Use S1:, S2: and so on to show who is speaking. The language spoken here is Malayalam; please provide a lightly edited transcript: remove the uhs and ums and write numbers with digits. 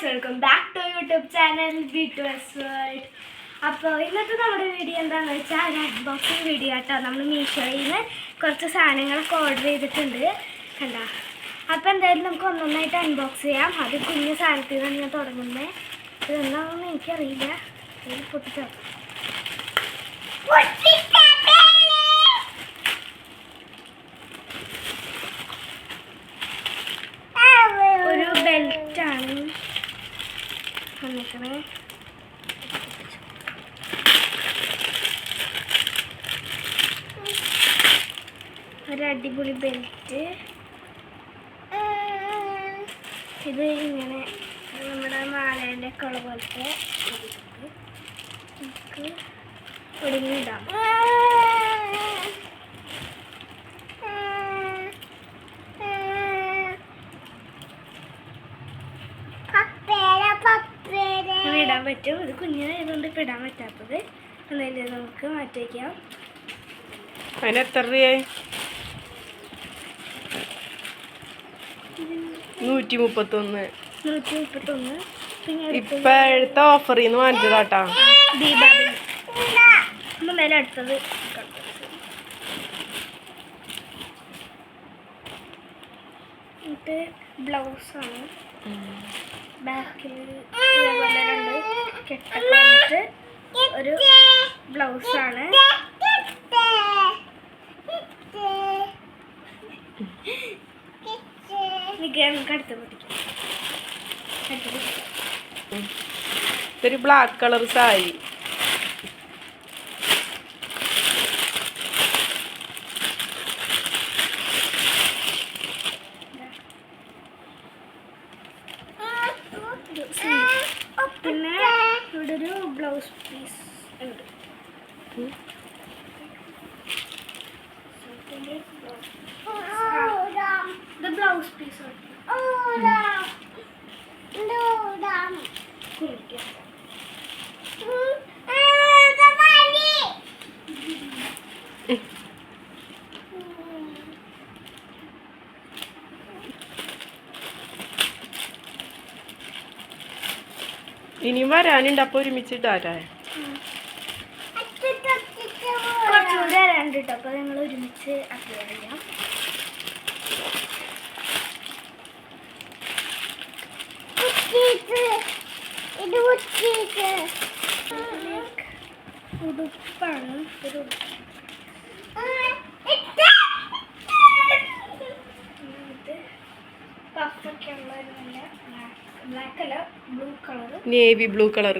S1: Guys, welcome back to YouTube channel B2S world. അപ്പോൾ ഇന്നത്തെ നമ്മുടെ വീഡിയോ എന്താണെന്ന് വെച്ചാൽ ഒരു അൺബോക്സിങ് വീഡിയോ കേട്ടോ. നമ്മൾ മീഷോയിൽ നിന്ന് കുറച്ച് സാധനങ്ങളൊക്കെ ഓർഡർ ചെയ്തിട്ടുണ്ട് കണ്ടോ. അപ്പോൾ എന്തായാലും നമുക്ക് ഒന്നൊന്നായിട്ട് അൺബോക്സ് ചെയ്യാം. അത് കുഞ്ഞു സാധനത്തിൽ നിന്ന് ഞാൻ തുടങ്ങുന്നത്. ഇതെന്താണെന്ന് എനിക്കറിയില്ല. ഇത് പൊട്ടിച്ചോ. ഒരു ബെൽറ്റാണ് വന്നിരിക്കണേ. ഒരു അടിപൊളി ബെൽറ്റ്. ഇത് ഇങ്ങനെ നമ്മുടെ മാലേൻ്റെ കള പോലത്തെ നമുക്ക് ഒടുങ്ങിയിടാം. ഇടാൻ പറ്റും. ഇത് കുഞ്ഞിനായതുകൊണ്ട് ഇപ്പം ഇടാൻ പറ്റാത്തത്. എന്നാലും നമുക്ക് മാറ്റി വയ്ക്കാം.
S2: അതിന് എത്ര രൂപയായി? 131.
S1: പിന്നെ
S2: ഇപ്പോഴത്തെ ഓഫറിൽ നിന്ന് വാങ്ങിച്ചതാട്ടാ.
S1: ദീപാവലി മേലെ അടുത്തത് ഇത് ബ്ലൗസാണ്. ബാക്കിൽ ഇതേപോലെ രണ്ട് കെട്ടൊക്കെ വന്നിട്ട് ഒരു ബ്ലൗസാണ്. നമുക്ക് അടുത്ത് പൊട്ടിക്കാം.
S2: ഇതൊരു ബ്ലാക്ക് കളർ സാരി.
S1: പിന്നെ ഇവിടെ ഒരു ബ്ലൗസ് പീസ് ഉണ്ട്. ഇത് ബ്ലൗസ് പീസ്
S2: ഇനിയും വരാനുണ്ട്. അപ്പോൾ ഒരുമിച്ചിട്ടാരാ
S1: കുറച്ചുകൂടി വരാനുണ്ട് കേട്ടോ. അപ്പോൾ ഞങ്ങൾ ഒരുമിച്ച് അപ്ലോഡ് ചെയ്യാം. ഉടുപ്പാണ്. ഒരു പഫൊക്കെ ഉള്ള ഒരു നല്ല ബ്ലാക്ക് അല്ല blue colour,
S2: navy blue colour.